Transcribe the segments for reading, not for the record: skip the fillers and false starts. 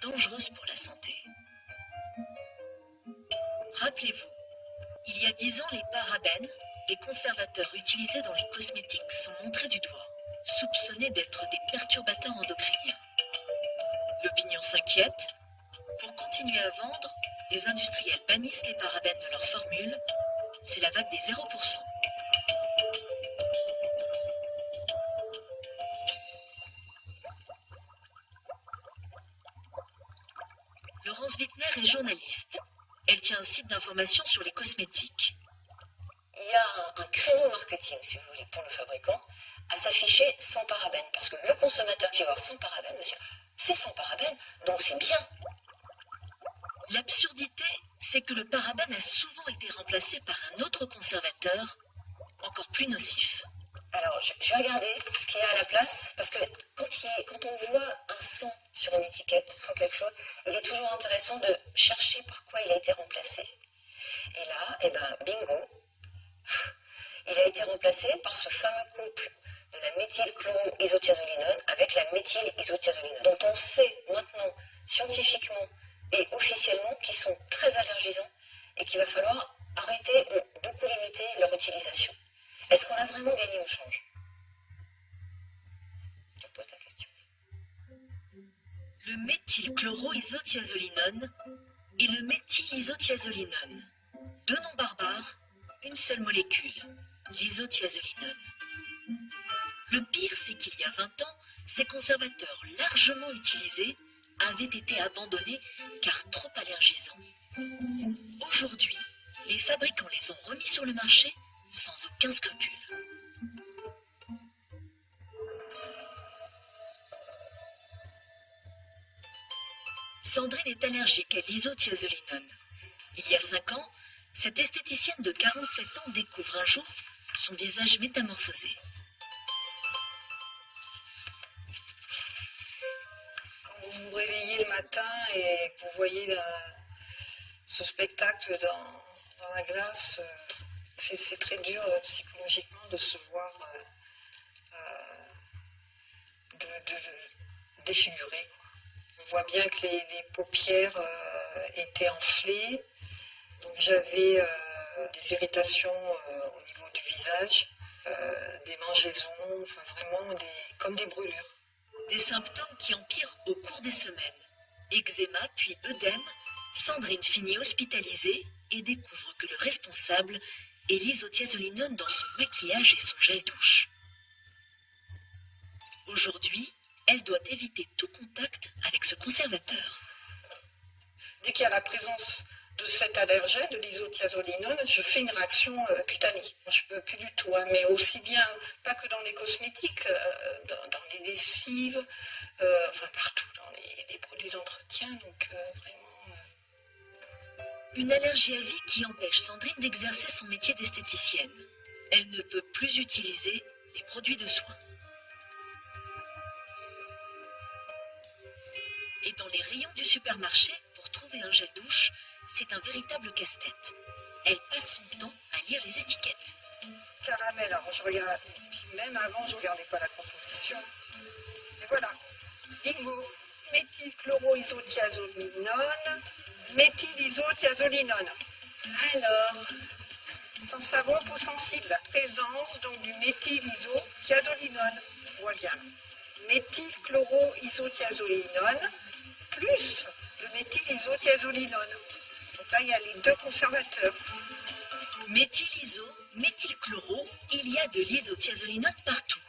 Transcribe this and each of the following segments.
dangereuses pour la santé. Rappelez-vous, il y a 10 ans, les parabènes, les conservateurs utilisés dans les cosmétiques, sont montrés du doigt, soupçonnés d'être des perturbateurs endocriniens. L'opinion s'inquiète. Pour continuer à vendre, les industriels bannissent les parabènes de leurs formules. C'est la vague des 0%. Laurence Wittner est journaliste. Elle tient un site d'information sur les cosmétiques. Il y a un créneau marketing, si vous voulez, pour le fabricant, à s'afficher sans parabènes. Parce que le consommateur qui va voir sans parabènes, monsieur, c'est sans parabènes, donc c'est bien. L'absurdité, c'est que le parabène a souvent été remplacé par un autre conservateur, encore plus nocif. Alors, je vais regarder ce qu'il y a à la place, parce que quand on voit un sans sur une étiquette, sans quelque chose, il est toujours intéressant de chercher par quoi il a été remplacé. Et là, eh ben, bingo, il a été remplacé par ce fameux couple de la méthylchloroisothiazolinone avec la méthylisothiazolinone, dont on sait maintenant scientifiquement et officiellement qu'ils sont très allergisants et qu'il va falloir arrêter ou beaucoup limiter leur utilisation. Est-ce qu'on a vraiment gagné au change? Je pose la question. Le méthylchloroisothiazolinone et le méthylisothiazolinone. Deux noms barbares, une seule molécule, l'isothiazolinone. Le pire, c'est qu'il y a 20 ans, ces conservateurs largement utilisés avaient été abandonnés car trop allergisants. Aujourd'hui, les fabricants les ont remis sur le marché sans aucun scrupule. Sandrine est allergique à l'isothiazolinone. Il y a 5 ans, cette esthéticienne de 47 ans découvre un jour son visage métamorphosé. Quand vous vous réveillez le matin et que vous voyez ce spectacle dans la glace, c'est très dur psychologiquement de se voir défiguré. On voit bien que les paupières étaient enflées, donc j'avais des irritations au niveau du visage, des mangeaisons, enfin vraiment comme des brûlures. Des symptômes qui empirent au cours des semaines. Eczéma puis œdème, Sandrine finit hospitalisée et découvre que le responsable est l'isothiazolinone dans son maquillage et son gel douche. Aujourd'hui, elle doit éviter tout contact avec ce conservateur. Dès qu'il y a la présence de cet allergène, de l'isothiazolinone, je fais une réaction cutanée. Je ne peux plus du tout, hein, mais aussi bien, pas que dans les cosmétiques, dans les lessives, enfin partout, dans les produits d'entretien, donc vraiment... Une allergie à vie qui empêche Sandrine d'exercer son métier d'esthéticienne. Elle ne peut plus utiliser les produits de soins. Et dans les rayons du supermarché, pour trouver un gel douche, c'est un véritable casse-tête. Elle passe son temps à lire les étiquettes. Caramel, alors je regarde, puis même avant je ne regardais pas la composition. Et voilà, bingo, méthylchloroisothiazolinone, méthylisothiazolinone. Alors, sans savon peau sensible, présence donc du méthylisothiazolinone. Voilà, méthylchloroisothiazolinone plus le méthylisothiazolinone. Donc là, il y a les deux conservateurs. Méthyliso, méthylchloro, il y a de l'isothiazolinone partout.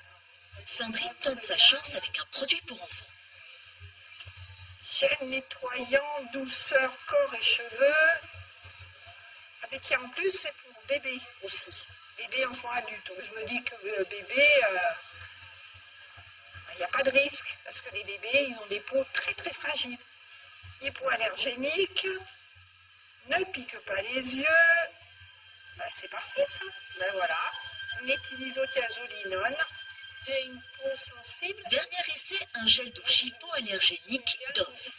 Sandrine tente sa chance avec un produit pour enfants. Gel nettoyant, douceur, corps et cheveux. Ah mais tiens, en plus, c'est pour bébé aussi. Bébé, enfant, adulte. Donc, je me dis que bébé, il n'y a pas de risque. Parce que les bébés, ils ont des peaux très très fragiles. Hypoallergéniques, ne piquent pas les yeux. Ben, c'est parfait ça. Ben voilà. Méthylisothiazolinone. J'ai une peau sensible. Dernier essai, un gel douche hypoallergénique Dove.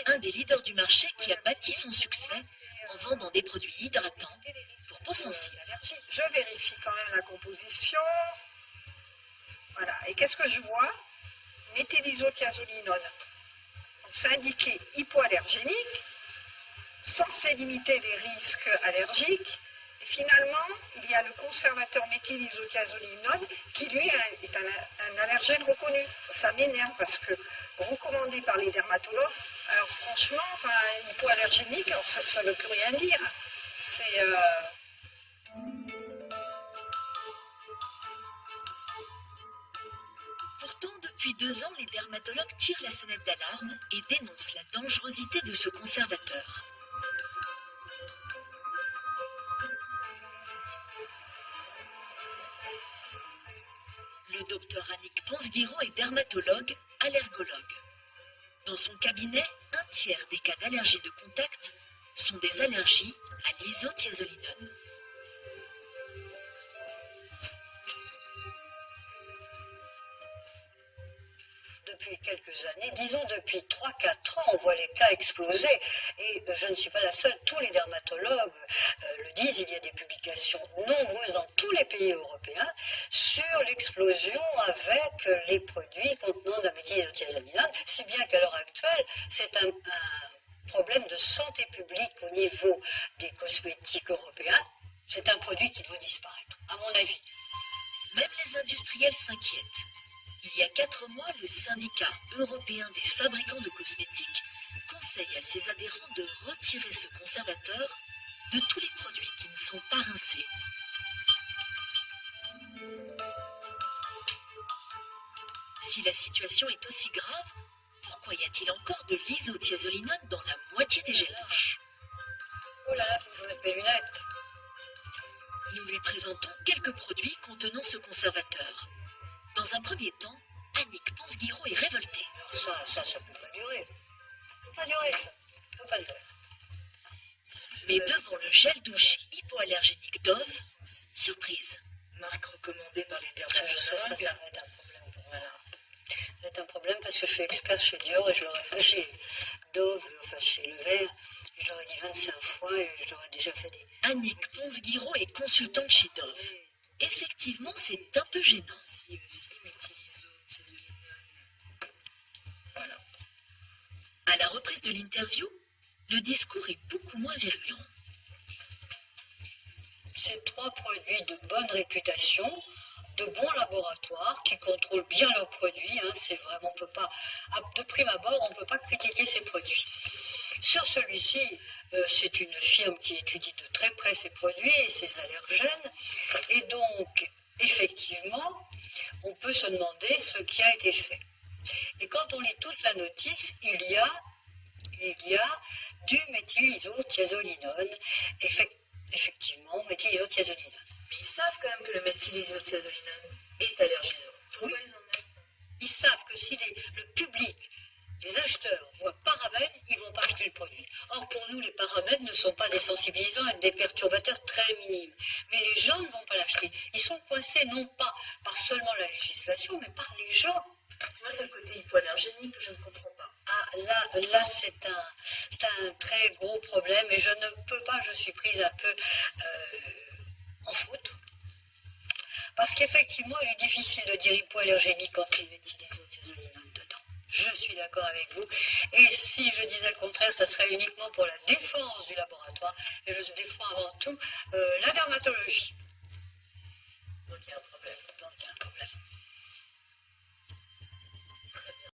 Un des leaders du marché qui a bâti son succès en vendant des produits hydratants pour peau sensible. Je vérifie quand même la composition. Voilà. Et qu'est-ce que je vois? Méthylisothiazolinone. C'est indiqué hypoallergénique, censé limiter les risques allergiques. Et finalement, il y a le conservateur méthylisothiazolinone qui, lui, est un allergène reconnu. Ça m'énerve parce que recommandé par les dermatologues, alors franchement, enfin, hypoallergénique, alors ça ne veut plus rien dire. C'est... Pourtant, depuis 2 ans, les dermatologues tirent la sonnette d'alarme et dénoncent la dangerosité de ce conservateur. Le docteur Annick Ponsguiro est dermatologue, allergologue. Dans son cabinet, 1/3 des cas d'allergie de contact sont des allergies à l'isothiazolinone. Depuis quelques années, disons depuis 3-4 ans, on voit les cas exploser. Et je ne suis pas la seule, tous les dermatologues le disent, il y a des publications nombreuses dans tous les pays européens sur l'explosion avec les produits contenant de la méthylisothiazolinone, si bien qu'à l'heure actuelle, c'est un problème de santé publique au niveau des cosmétiques européens. C'est un produit qui doit disparaître, à mon avis. Même les industriels s'inquiètent. Il y a 4 mois, le syndicat européen des fabricants de cosmétiques conseille à ses adhérents de retirer ce conservateur de tous les produits qui ne sont pas rincés. Si la situation est aussi grave, pourquoi y a-t-il encore de l'isothiazolinone dans la moitié des gels douche? Oh là là, faut que je mette mes lunettes. Nous lui présentons quelques produits contenant ce conservateur. Dans un premier temps, Annick Ponsguiro est révoltée. Alors ça peut pas durer. Ça peut pas durer, ça. Ça peut pas durer. Mais devant le gel douche hypoallergénique Dove, surprise. Marque recommandée par les dermatologues. Je sais, ça va être un problème pour moi. Ça va être un problème parce que je suis experte chez Dior et chez Dove, enfin chez Le Vert, et je leur ai dit 25 fois et je leur ai déjà fait des... Annick Ponsguiro est consultante chez Dove. Effectivement, c'est un peu gênant. Voilà. À la reprise de l'interview, le discours est beaucoup moins virulent. Ces 3 produits de bonne réputation, de bons laboratoires qui contrôlent bien leurs produits. C'est vraiment, on peut pas, de prime abord, on ne peut pas critiquer ces produits. Sur celui-ci, c'est une firme qui étudie de très près ces produits et ces allergènes. Et donc, effectivement, on peut se demander ce qui a été fait. Et quand on lit toute la notice, il y a du méthylisothiazolinone, effectivement, méthylisothiazolinone. Mais ils savent quand même que le méthylisothiazolinone est allergisant. Pourquoi Oui. ils en mettent? Ils savent que si le public, les acheteurs voient paramètres, ils ne vont pas acheter le produit. Or, pour nous, les paramètres ne sont pas des sensibilisants et des perturbateurs très minimes. Mais les gens ne vont pas l'acheter. Ils sont coincés non pas par seulement la législation, mais par les gens. Moi, c'est le côté hypoallergénique que je ne comprends pas. Ah, là c'est un très gros problème et je ne peux pas, je suis prise un peu en faute. Parce qu'effectivement, il est difficile de dire hypoallergénique quand il y a l'isothiazolinone dedans. Je suis d'accord avec vous. Et si je disais le contraire, ça serait uniquement pour la défense du laboratoire. Et je défends avant tout la dermatologie. Donc il y a un problème.